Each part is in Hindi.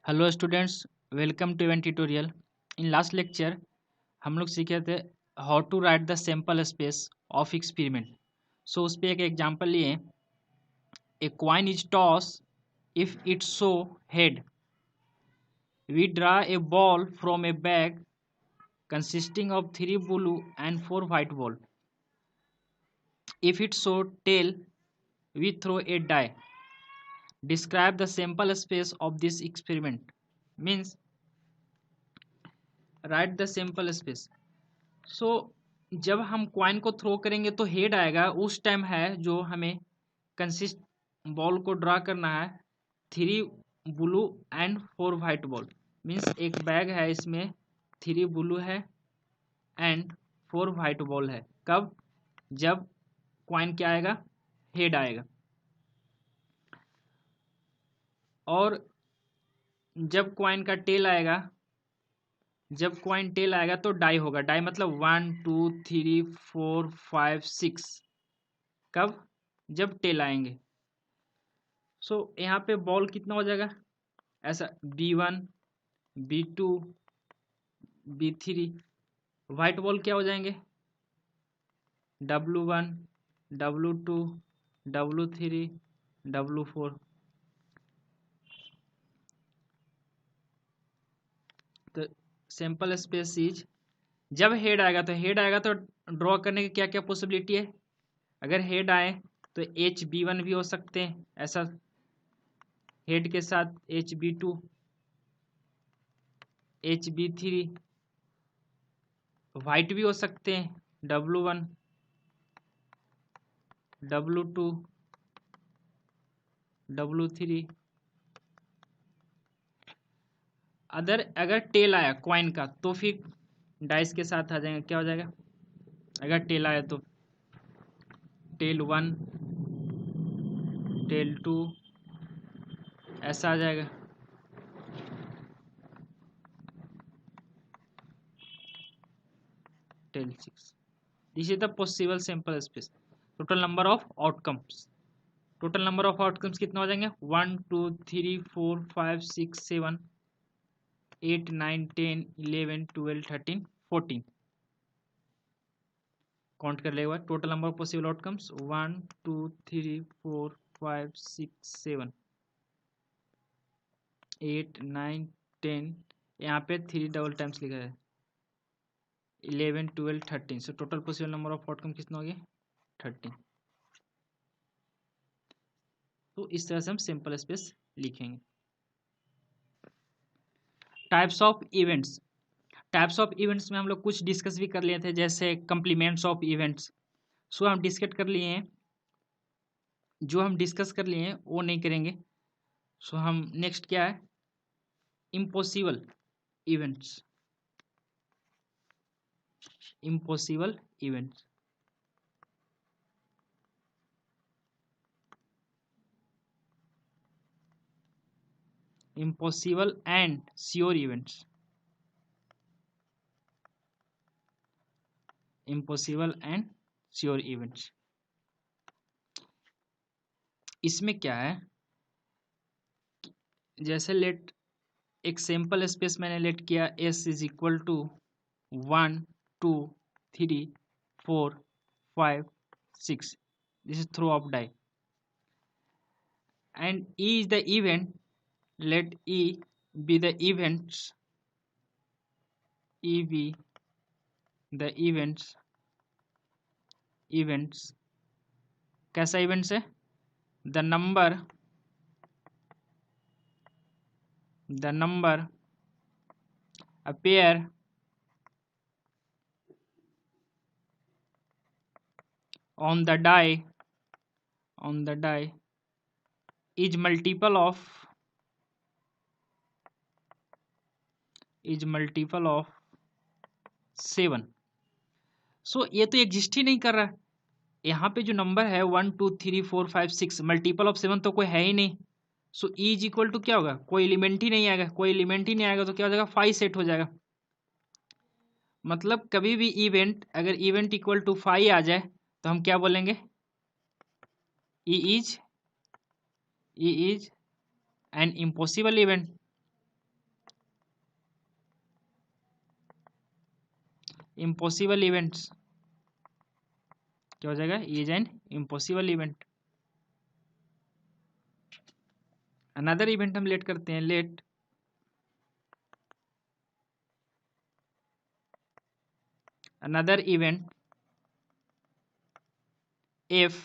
Hello students, welcome to event tutorial. In last lecture हम लोग सीखे थे how to write the sample space of experiment. So उस पर एक एग्जांपल लिए, a coin is toss if it show head, we draw a ball from a bag consisting of 3 blue and 4 white ball. If it show tail, we throw a die. Describe the sample space of this experiment. Means write the sample space. सो जब हम क्वाइन को थ्रो करेंगे तो हेड आएगा, उस टाइम है जो हमें कंसिस्ट बॉल को ड्रा करना है 3 blue and 4 white ball. Means एक बैग है, इसमें 3 ब्लू है एंड 4 वाइट बॉल है। कब? जब क्वाइन क्या आएगा? हेड आएगा। और जब क्वाइन का टेल आएगा, जब क्वाइन टेल आएगा तो डाई होगा। डाई मतलब 1 2 3 4 5 6। कब? जब टेल आएंगे। सो यहाँ पे बॉल कितना हो जाएगा? ऐसा B1 B2 B3। White ball क्या हो जाएंगे? W1 W2 W3 W4। तो सैंपल स्पेस इज, जब हेड आएगा तो ड्रॉ करने की क्या क्या पॉसिबिलिटी है? अगर हेड आए तो HB1 भी हो सकते हैं, ऐसा हेड के साथ HB2 HB3। वाइट भी हो सकते हैं, W1 W2 W3। अगर टेल आया क्वाइन का तो फिर डाइस के साथ आ जाएगा। क्या हो जाएगा? अगर टेल आया तो टेल 1 टेल 2 ऐसा आ जाएगा। Tail 6। This is the possible sample space. Total number of outcomes, total number of outcomes कितना हो जाएंगे? 1 2 3 4 5 6 7 8 9 10 11 12 13 14। काउंट कर लेगा। Total number of possible outcomes 1 2 3 4 5 6 7 8 9 10। यहाँ पे 3 डबल टाइम्स लिखा है, 11 12 13। So total possible number of outcome कितना हो गया? 13। तो इस तरह से हम सिंपल स्पेस लिखेंगे। Types of events, types of events में हम लोग कुछ डिस्कस भी कर लिए थे, जैसे कम्प्लीमेंट्स ऑफ इवेंट्स। सो हम डिस्कस कर लिए हैं, जो हम डिस्कस कर लिए हैं वो नहीं करेंगे। सो हम नेक्स्ट क्या है? Impossible events, impossible events. impossible and sure events, impossible and sure events। इसमें क्या है? जैसे लेट एक सैंपल स्पेस मैंने लेट किया, S is equal to 1 2 3 4 5 6। This is throw of die and E is the event. Let E be the events, E be the events। कैसा इवेंट्स है? the number appear on the die is multiple of 7। सो ये तो एग्जिस्ट ही नहीं कर रहा। यहाँ पे जो नंबर है 1 2 3 4 5 6, मल्टीपल ऑफ 7 तो कोई है ही नहीं। सो ई इज इक्वल टू क्या होगा? कोई एलिमेंट ही नहीं आएगा। कोई एलिमेंट ही नहीं आएगा तो क्या हो जाएगा? 5 सेट हो जाएगा। मतलब कभी भी इवेंट, अगर इवेंट इक्वल टू 5 आ जाए तो हम क्या बोलेंगे? E is an impossible event. Impossible events क्या हो जाएगा, is an impossible event. Another event हम लेट करते हैं, लेट अनदर इवेंट इफ,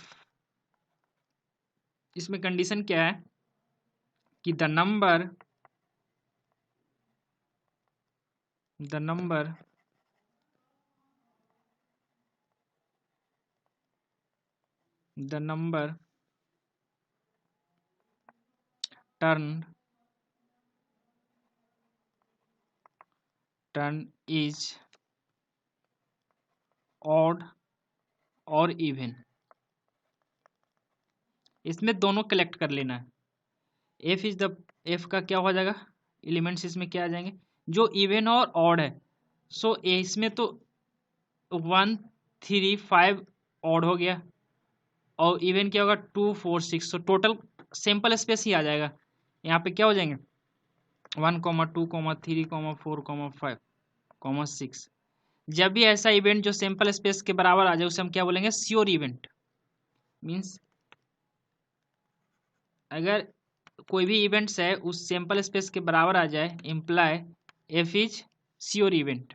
इसमें कंडीशन क्या है कि the number turn is odd और इवन। इसमें दोनों कलेक्ट कर लेना है। एफ का क्या हो जाएगा, एलिमेंट्स इसमें क्या आ जाएंगे, जो इवन और ऑड है। सो इसमें तो 1 3 5 ऑड हो गया, और इवन क्या होगा 2 4 6। सो टोटल सैंपल स्पेस ही आ जाएगा। यहाँ पे क्या हो जाएंगे 1 2 3 4 5 6। जब भी ऐसा इवेंट जो सैंपल स्पेस के बराबर आ जाए उसे हम क्या बोलेंगे, श्योर इवेंट। मीन्स अगर कोई भी इवेंट्स है उस सैंपल स्पेस के बराबर आ जाए, imply F is sure event,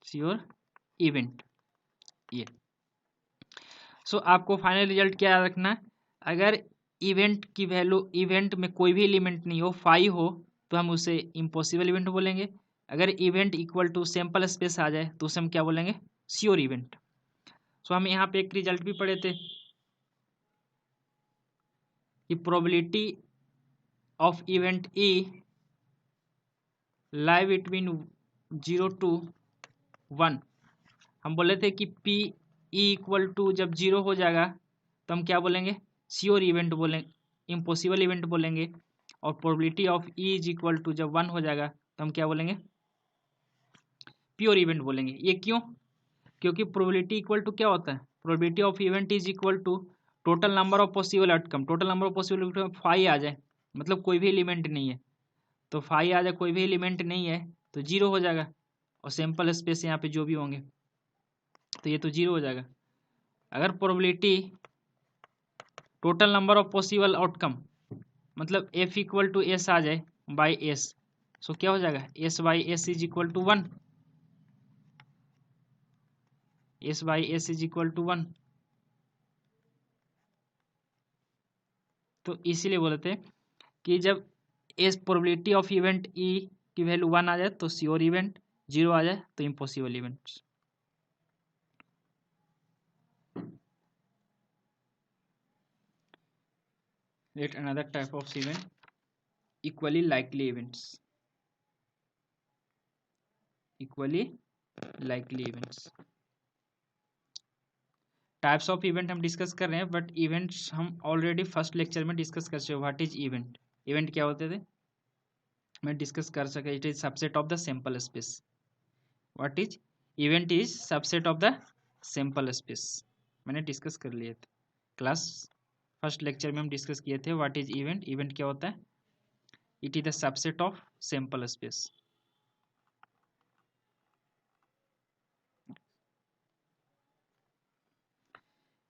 sure event ये। सो आपको फाइनल रिजल्ट क्या याद रखना है, अगर इवेंट की वैल्यू, इवेंट में कोई भी एलिमेंट नहीं हो, 5 हो, तो हम उसे इम्पॉसिबल इवेंट बोलेंगे। अगर event equal to sample space आ जाए तो उसे हम क्या बोलेंगे, श्योर इवेंट। सो हम यहाँ पे एक रिजल्ट भी पढ़े थे कि probability of event E lie between 0 to 1। हम बोले थे कि पी ई इक्वल टू जब 0 हो जाएगा तो हम क्या बोलेंगे, श्योर इवेंट बोलेंगे, इम्पॉसिबल इवेंट बोलेंगे। और probability of E is equal to जब 1 हो जाएगा तो हम क्या बोलेंगे, प्योर इवेंट बोलेंगे। ये क्यों, क्योंकि प्रोबेबिलिटी इक्वल टू क्या होता है, probability of event is equal to total number of possible outcome. Total number of possible outcome 5 आ जाए, मतलब कोई भी एलिमेंट नहीं है, तो 5 आ जाए, कोई भी एलिमेंट नहीं है तो 0 हो जाएगा। और सैंपल स्पेस यहाँ पे जो भी होंगे तो ये तो 0 हो जाएगा। अगर probability total number of possible outcome मतलब एफ इक्वल टू एस आ जाए बाई एस, सो क्या हो जाएगा, S by S is equal to 1, S by S is equal to 1। तो इसीलिए बोलते हैं कि जब S probability of event E की वैल्यू 1 आ जाए तो श्योर इवेंट, 0 आ जाए तो impossible event. Yet another type of event, equally likely events, equally likely events। Types of event हम डिस्कस कर रहे हैं, बट इवेंट्स हम ऑलरेडी फर्स्ट लेक्चर में डिस्कस कर चुके। व्हाट इज इवेंट, इवेंट क्या होते थे मैं डिस्कस कर सके। It is subset of the sample space. What is event, is subset of the sample space, मैंने डिस्कस कर लिए थे क्लास फर्स्ट लेक्चर में। हम डिस्कस किए थे व्हाट इज इवेंट, इवेंट क्या होता है, it is the subset of sample space.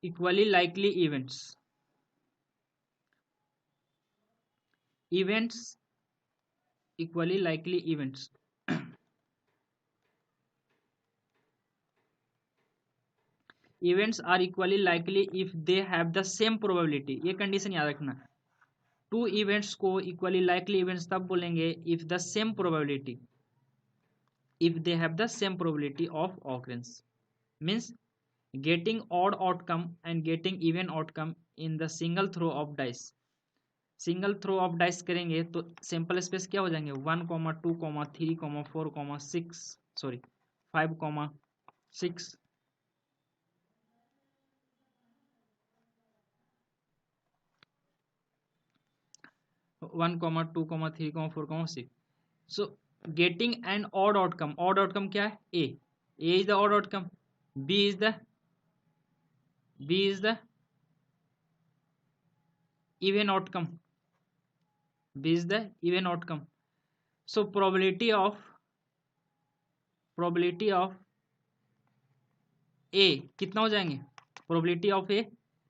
Equally likely events, events equally likely events events are equally likely if they have the same probability। ये कंडीशन याद रखना, टू इवेंट्स को इक्वली लाइकली इवेंट्स तब बोलेंगे if the same probability, if they have the same probability of occurrence, means getting odd outcome and getting even outcome in the single throw of dice। Single throw of dice करेंगे तो सैंपल स्पेस क्या हो जाएंगे 1 2 3 4 6 sorry 5 6। 1 2 3 4 6। So getting an odd outcome, odd outcome क्या है, A is the odd outcome, B is the even outcome, B is the even outcome. So probability of probability of A कितना हो जाएंगे, probability of A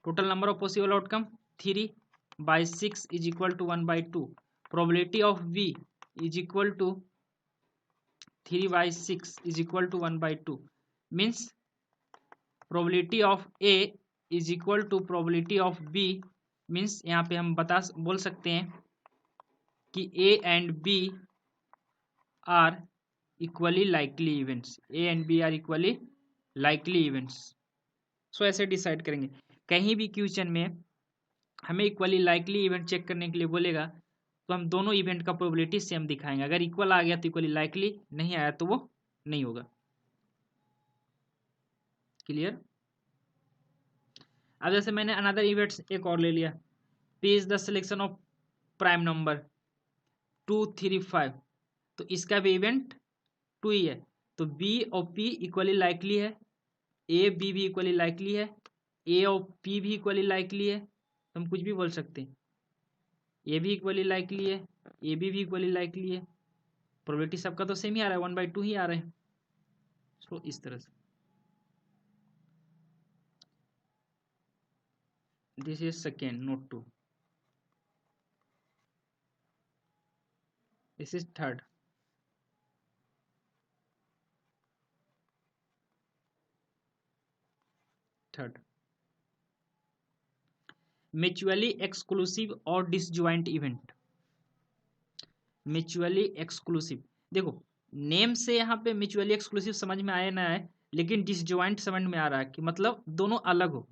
total number of possible outcome 3/6 is equal to 1/2, probability of B is equal to 3/6 is equal to 1/2 means probability of A is equal to probability of B means यहाँ पे हम बोल सकते हैं कि A and B are equally likely events, A and B are equally likely events. So ऐसे डिसाइड करेंगे। कहीं भी क्वेश्चन में हमें इक्वली लाइकली इवेंट चेक करने के लिए बोलेगा तो हम दोनों इवेंट का प्रोबेबिलिटी सेम दिखाएंगे। अगर इक्वल आ गया तो इक्वली लाइकली, नहीं आया तो वो नहीं होगा। क्लियर। अब जैसे मैंने अनदर इवेंट्स एक और ले लिया, P is the selection of prime number 2 3 5, तो इसका भी इवेंट 2 ही है, तो बी और पी इक्वली लाइकली है, ए बी भी इक्वली लाइकली है, ए और पी भी इक्वली लाइकली है, तो हम कुछ भी बोल सकते हैं, ए भी इक्वली लाइकली है, ए बी भी इक्वली लाइकली है, प्रोबेबिलिटी सबका तो सेम ही आ रहा है, 1/2 ही आ रहे हैं। सो इस तरह से this is second, note 2, this is third. Third, mutually exclusive और डिसजॉइंट इवेंट। म्यूचुअली एक्सक्लूसिव, देखो नेम से यहाँ पे म्यूचुअली एक्सक्लूसिव समझ में आए ना आए, लेकिन डिसजॉइंट समझ में आ रहा है कि मतलब दोनों अलग हो।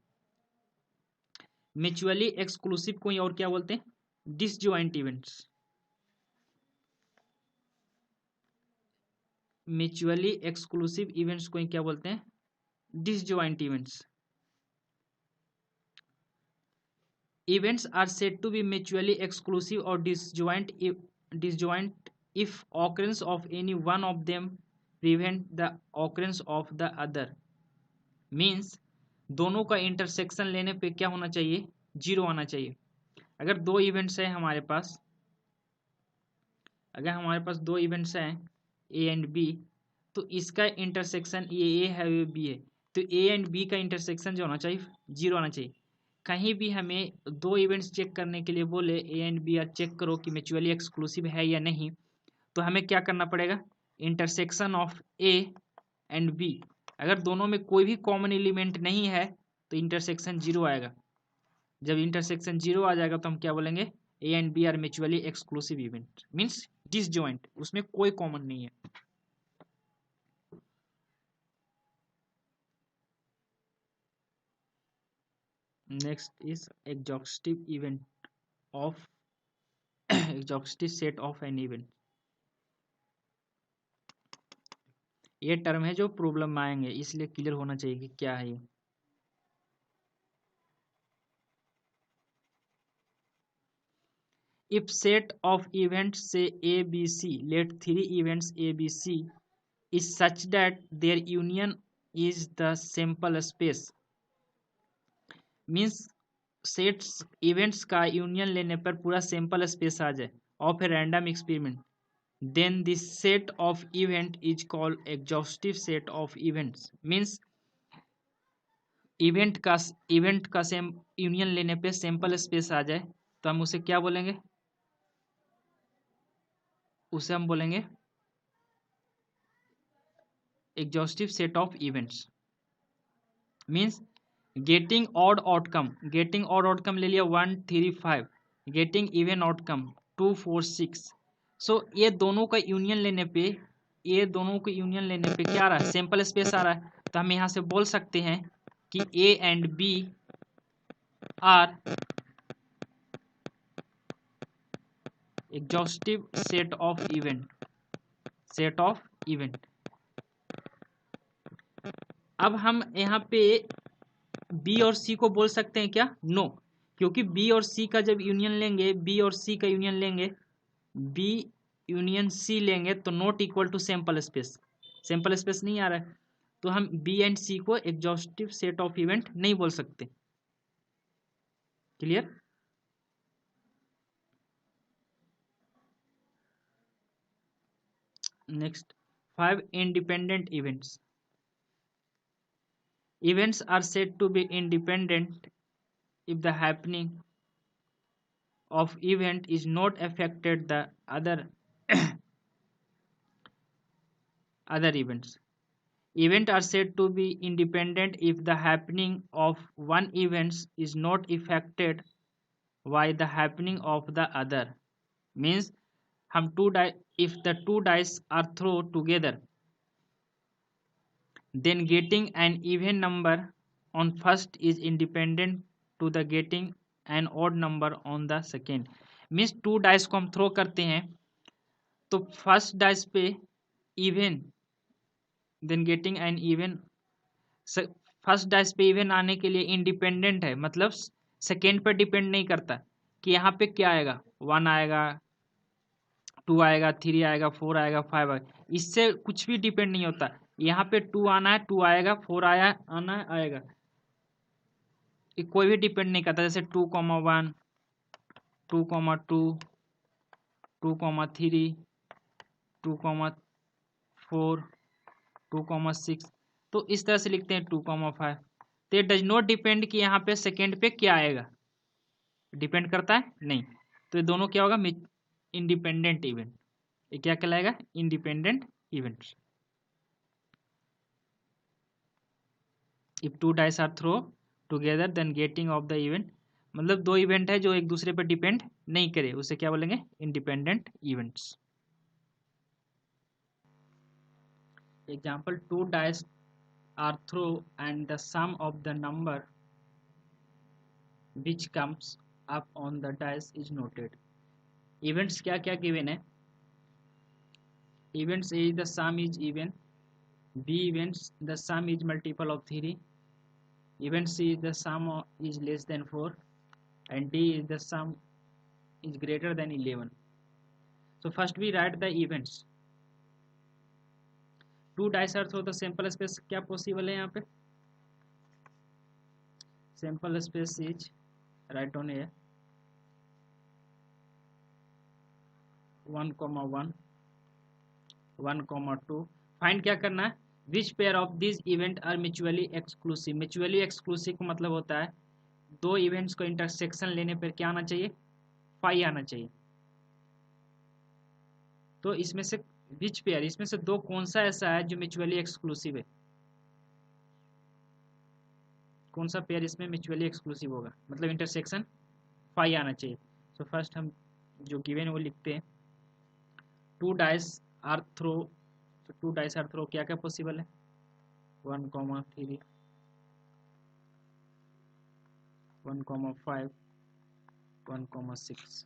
म्यूचुअली एक्सक्लूसिव को और क्या बोलते हैं, disjoint events. Mutually exclusive events को क्या बोलते हैं, disjoint events. Events are said to be mutually exclusive or disjoint if occurrence of any one of them prevent the occurrence of the other. Means दोनों का इंटरसेक्शन लेने पे क्या होना चाहिए, 0 आना चाहिए। अगर दो इवेंट्स हैं हमारे पास, अगर हमारे पास दो इवेंट्स हैं ए एंड बी, तो इसका इंटरसेक्शन ये ए है ये बी है, तो ए एंड बी का इंटरसेक्शन जो होना चाहिए 0 आना चाहिए। कहीं भी हमें दो इवेंट्स चेक करने के लिए बोले A and B, are check करो कि म्यूचुअली एक्सक्लूसिव है या नहीं, तो हमें क्या करना पड़ेगा, intersection of A and B. अगर दोनों में कोई भी कॉमन एलिमेंट नहीं है तो इंटरसेक्शन 0 आएगा। जब इंटरसेक्शन 0 आ जाएगा तो हम क्या बोलेंगे, A and B are mutually exclusive event, means disjoint, उसमें कोई कॉमन नहीं है। Next is exhaustive event of exhaustive set of n event. ये टर्म है जो प्रॉब्लम में आएंगे, इसलिए क्लियर होना चाहिए कि क्या है ये। If set of events say A, B, C, let three events A, B, C is such that their union is the sample space, means sets events का यूनियन लेने पर पूरा सैंपल स्पेस आ जाए of a random experiment, then this set of event is called exhaustive set of events. Means event का सेम यूनियन लेने पे सैंपल स्पेस आ जाए तो हम उसे क्या बोलेंगे, उसे हम बोलेंगे exhaustive set of events. Means getting odd outcome, getting odd outcome ले लिया 1 3 5, गेटिंग इवन आउटकम 2 4 6। सो ये दोनों का यूनियन लेने पे, ये दोनों का यूनियन लेने पे क्या आ रहा है, सैंपल स्पेस आ रहा है। तो हम यहाँ से बोल सकते हैं कि A and B are exhaustive set of event, set of event. अब हम यहाँ पे बी और सी को बोल सकते हैं क्या, नो, क्योंकि बी और सी का जब यूनियन लेंगे, बी और सी का यूनियन लेंगे, बी यूनियन सी लेंगे तो not equal to sample space, sample space नहीं आ रहा है, तो हम बी एंड सी को एग्जॉस्टिव सेट ऑफ इवेंट नहीं बोल सकते। Clear. Next 5 independent events. Events are said to be independent if the happening of event is not affected the other other events. Events are said to be independent if the happening of one event is not affected by the happening of the other. Means हम two die if the two dice are thrown together, then getting an even number on first is independent to the getting an odd number on the second. Means two dice को हम थ्रो करते हैं तो फर्स्ट डाइस पे even then getting an even, first dice पे इवन आने के लिए इंडिपेंडेंट है, मतलब सेकेंड पे डिपेंड नहीं करता कि यहाँ पे क्या आएगा, 1 आएगा, 2 आएगा, 3 आएगा, 4 आएगा, 5 आएगा, इससे कुछ भी डिपेंड नहीं होता। यहाँ पे 2 आना है, 2 आएगा, 4 आया आना है आएगा, ये कोई भी डिपेंड नहीं करता। जैसे 2,1, 2,2, 2,3, 2,4, 2,6, तो इस तरह से लिखते हैं 2,5। तो डज नॉट डिपेंड कि यहाँ पे सेकेंड पे क्या आएगा, डिपेंड करता है नहीं, तो ये दोनों क्या होगा, इंडिपेंडेंट इवेंट। ये क्या कहलाएगा, independent event. If two dice are throw together then getting of the event, मतलब दो इवेंट है जो एक दूसरे पर डिपेंड नहीं करे, उसे क्या बोलेंगे, independent events. Example, two dice are throw and the sum of the number which comes up on the dice is noted. Events क्या क्या गिवन है, events A the sum is even, B events the sum is multiple of 3, event C the sum is less than 4, and D is the sum is greater than 11. So first we write the events. Two dice are through the sample space, क्या possible है यहाँ पे, sample space is write on here 1,1, 1,2, find क्या करना है, which pair of this event are mutually exclusive. Mutually exclusive का मतलब होता है दो इवेंट्स को इंटरसेक्शन लेने पर क्या आना चाहिए, 5 आना चाहिए। तो इसमें से विच पेयर, इसमें से दो कौन सा ऐसा है जो म्यूचुअली एक्सक्लूसिव है, कौन सा पेयर इसमें म्यूचुअली एक्सक्लूसिव होगा, मतलब इंटरसेक्शन 5 आना चाहिए। सो फर्स्ट हम जो गिवन है वो लिखते हैं, टू डाइस आर थ्रो, तो टू डाइस आर थ्रो क्या क्या पॉसिबल है, 1,3, 1,5, 1,6,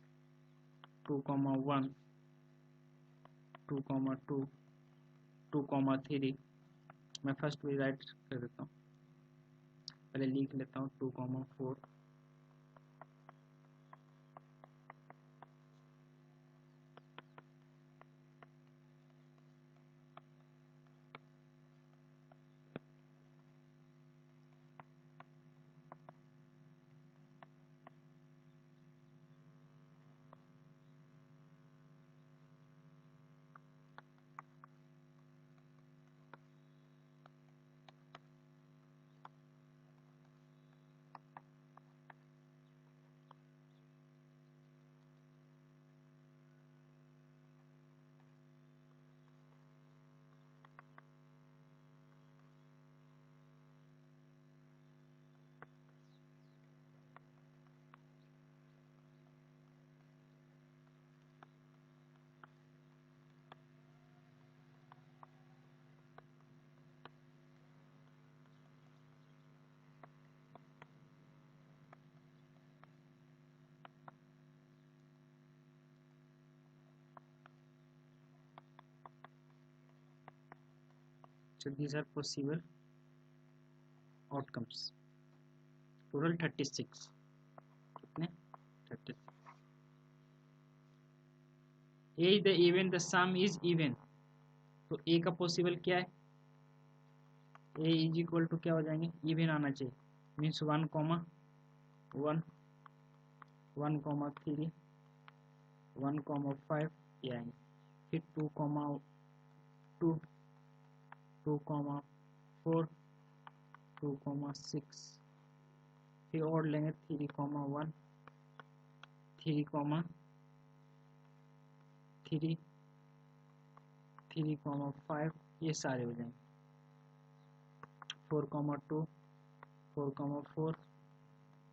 2,1, 2,2, 2,3। मैं फर्स्ट भी राइट कर देता हूँ, पहले लिख लेता हूँ 2,4, so these are possible outcomes, total 36, कितने 36। A the even the sum is even, तो ए का पॉसिबल क्या है, ए इज इक्वल टू क्या हो जाएंगे, इवन आना चाहिए, मीन्स 1,1, 1,3, 1,5 ये आएंगे, फिर 2,2, 2,4 2,6 फिर और लेंगे 3,1 3,3 3,5 ये सारे हो जाएंगे 4,2 4,4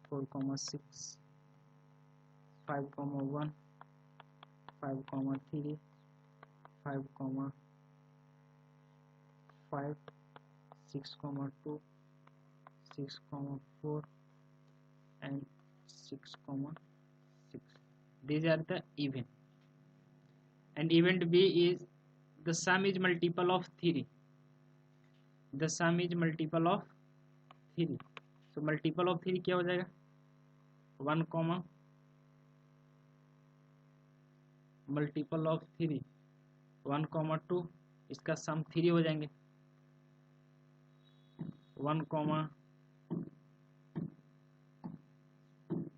4,6 5,1 5,3 5,5 6,2 6,4 and 6,6. These are the event, and event B is the sum is multiple of 3. The sum is multiple of 3. So multiple of 3 क्या हो जाएगा 1, मल्टीपल ऑफ 3 1,2 इसका सम 3 हो जाएंगे 1,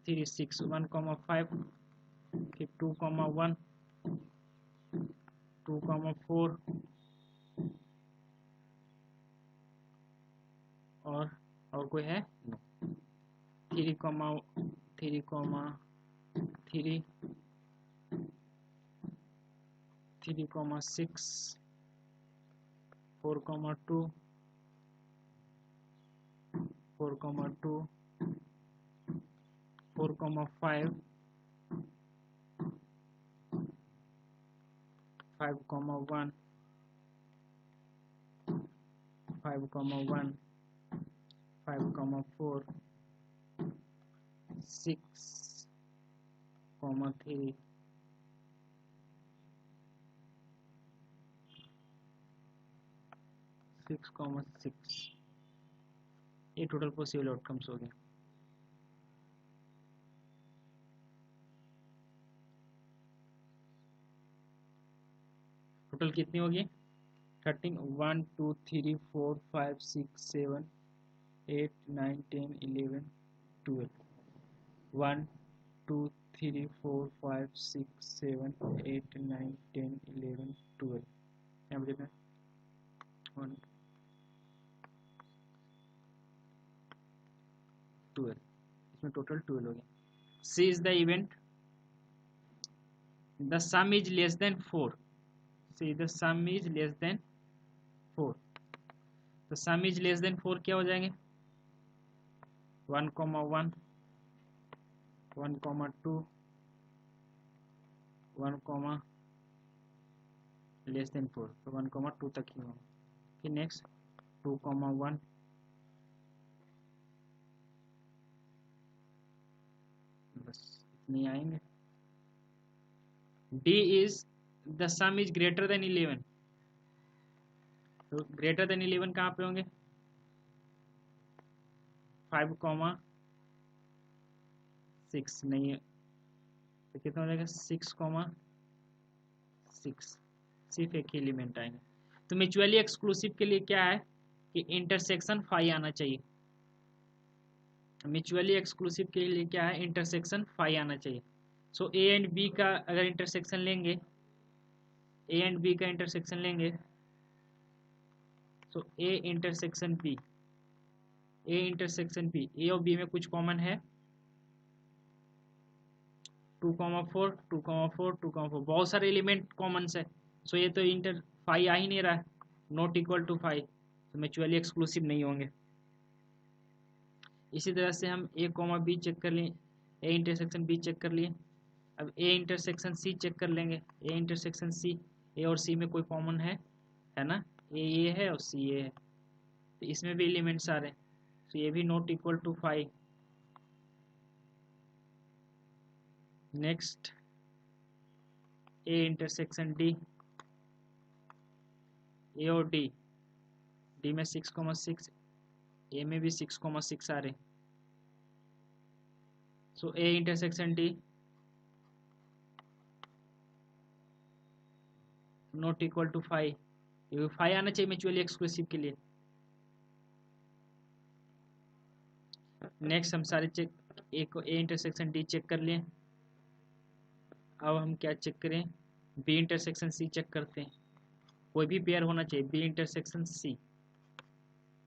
3 6 1,5 फिर 2,1 2,4 और कोई है 3, 3,3 3,6 4,2 4,2 4,5 5,1 5,1 5,4 6,3 6,6 ये टोटल पॉसिबल आउटकम्स हो गए टोटल कितनी होगी 13 1 2 3 4 5 6 7 8 9 10 11 12 1 2 3 4 5 6 7 8 9 10 11 12 यहाँ पे 1 12 इसमें टोटल 12 हो गया C is the event the sum is less than 4 C the sum is less than 4 तो सम इज लेस देन 4 क्या हो जाएंगे 1,1 1,2 1, लेस देन 4 तो 1,2 तक ही होगा फिर नेक्स्ट 2,1 बस इतने आएंगे D is the sum is greater than 11 तो ग्रेटर देन 11 कहाँ पे होंगे 5,6 नहीं है तो कितना हो जाएगा 6,6 सिर्फ एक ही एलिमेंट आएंगे तो म्यूचुअली एक्सक्लूसिव के लिए क्या है कि इंटरसेक्शन 5 आना चाहिए म्यूचुअली एक्सक्लूसिव के लिए क्या है इंटरसेक्शन 5 आना चाहिए सो ए एंड बी का अगर इंटरसेक्शन लेंगे ए एंड बी का इंटरसेक्शन लेंगे सो ए इंटरसेक्शन बी ए और बी में कुछ कॉमन है 2,4 2,4 2,4 बहुत सारे एलिमेंट कॉमन है सो ये तो इंटर 5 आ ही नहीं रहा है नॉट इक्वल टू 5 तो म्यूचुअली एक्सक्लूसिव नहीं होंगे इसी तरह से हम ए कॉमा बी चेक कर लिए ए इंटरसेक्शन बी चेक कर लिए अब ए इंटरसेक्शन सी चेक कर लेंगे ए इंटरसेक्शन सी ए और सी में कोई कॉमन है ना ये है और सी ये है तो इसमें भी एलिमेंट्स आ रहे हैं तो ये भी not equal to 5 next A intersection D A और डी में 6,6 ए में भी 6,6 आ रहे so A intersection D not equal to 5 ये 5 आना चाहिए म्यूचुअली एक्सक्लूसिव के लिए नेक्स्ट हम सारे चेक ए को ए इंटरसेक्शन डी चेक कर लिए अब हम क्या चेक करें बी इंटरसेक्शन सी चेक करते हैं कोई भी पेयर होना चाहिए, B intersection C,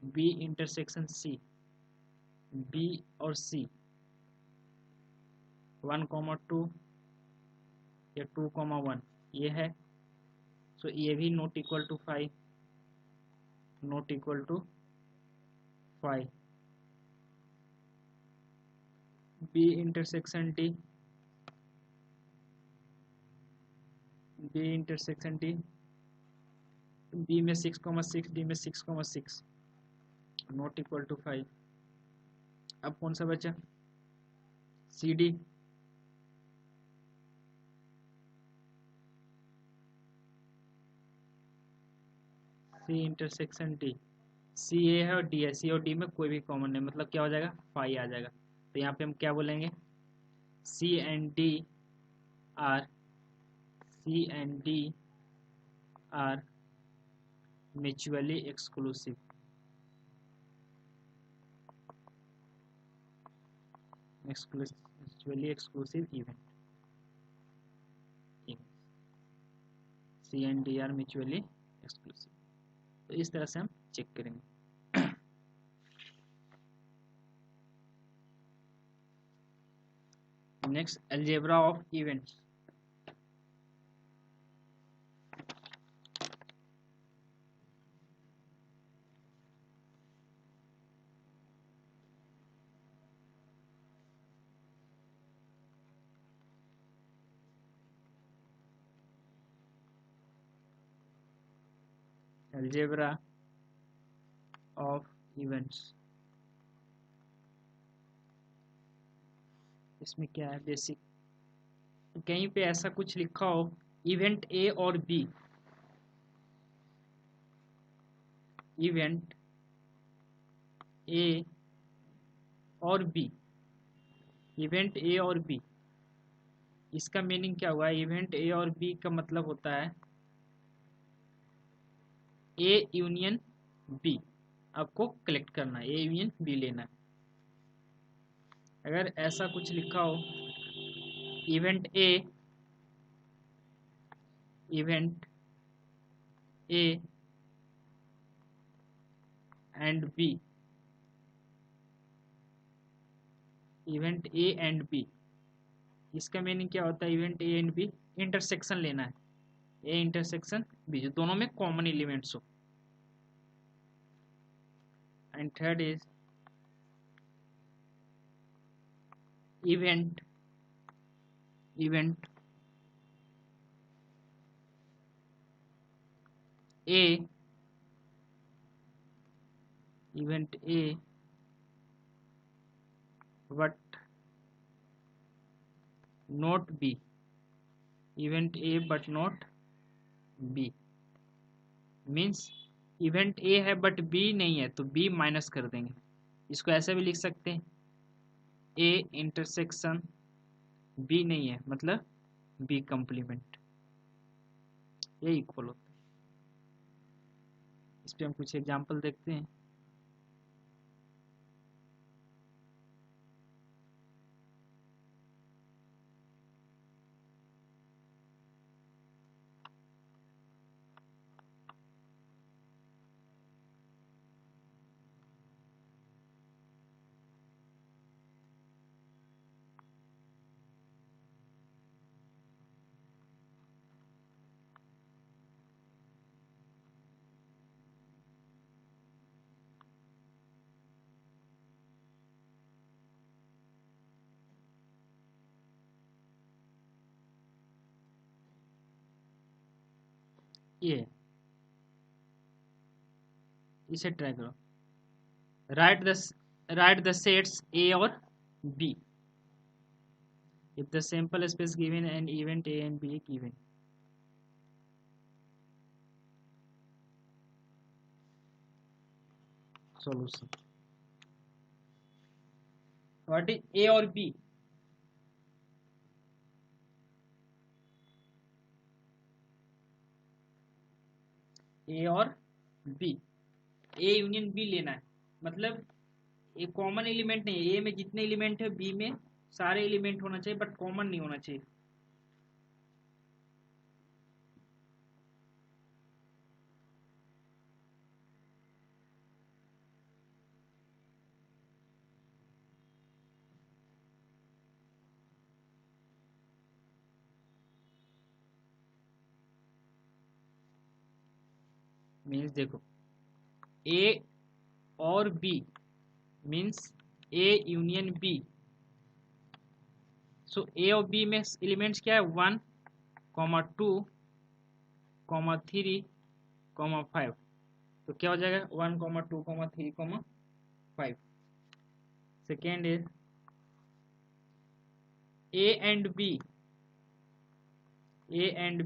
B intersection C, B और सी 1,2 या 2,1 ये है। सो ये भी not equal to 5, not equal to 5। B intersection D, B intersection D, B में 6,6, डी में 6,6 नॉट इक्वल टू 5। अब कौन सा बचा, C D, C intersection D, C A है और डी है, सी और डी में कोई भी कॉमन नहीं, मतलब क्या हो जाएगा, 5 आ जाएगा। तो यहाँ पे हम क्या बोलेंगे, C and D are, C and D are mutually exclusive, mutually exclusive event, C and D are mutually exclusive. तो इस तरह से हम चेक करेंगे। Next, algebra of events. Algebra of events, इसमें क्या है बेसिक, कहीं पे ऐसा कुछ लिखा हो इवेंट ए और बी, इवेंट ए और बी, इवेंट ए और बी, इसका मीनिंग क्या हुआ, इवेंट ए और बी का मतलब होता है ए यूनियन बी, आपको कलेक्ट करना है, ए यूनियन बी लेना है। अगर ऐसा कुछ लिखा हो event A, event A and B, event A and B, इसका मीनिंग क्या होता है, event A and B intersection लेना है, ए इंटरसेक्शन बी, जो दोनों में कॉमन एलिमेंट्स हो। And third is event, event A, event A but not B, event A but not B, means event A है बट बी नहीं है, तो बी माइनस कर देंगे। इसको ऐसे भी लिख सकते हैं, ए इंटरसेक्शन बी नहीं है मतलब बी कंप्लीमेंट, ये इक्वल होता है। इस पे हम कुछ एग्जांपल देखते हैं। ये इसे ट्राई करो, राइट द सेट्स ए और B if the sample space given an event a and b given। solution, what is a और b, ए और बी, ए यूनियन बी लेना है, मतलब एक कॉमन एलिमेंट नहीं है, ए में जितने एलिमेंट है बी में सारे एलिमेंट होना चाहिए बट कॉमन नहीं होना चाहिए। मीन्स देखो ए और B means A union B. So A और बी में एलिमेंट्स क्या है 1, 2, 3, 5। तो क्या हो जाएगा 1, 2, 3, 5। Second is A and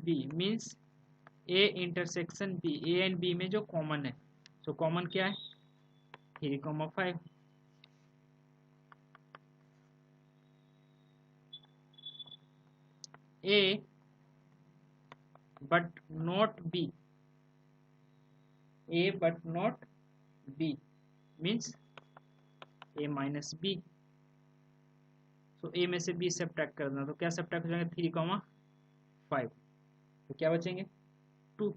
B means A intersection B, A and B में जो कॉमन है। सो कॉमन क्या है 3, 5। A but not B, A but not B means A minus B. So A में से बी सब्ट्रैक्ट करना, तो क्या सब्ट्रैक्ट हो जाएगा 3, 5। तो क्या बचेंगे 2।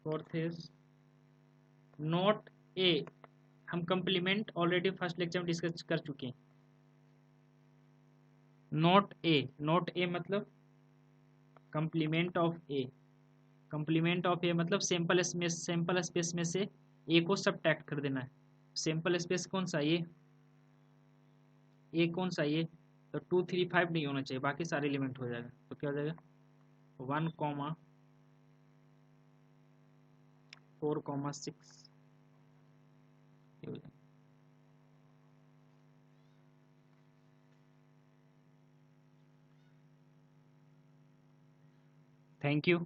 Fourth is not A. हम कंप्लीमेंट ऑलरेडी फर्स्ट लेक्चर में डिस्कस कर चुके हैं। नॉट ए मतलब complement of A. Complement of A मतलब सैंपल स्पेस में से ए को सब्ट्रैक्ट कर देना है। सैंपल स्पेस कौन सा ए कौन सा तो 2, 3, 5 नहीं होना चाहिए, बाकी सारे एलिमेंट हो जाएगा। तो क्या हो जाएगा 1, 4, 6। Thank you.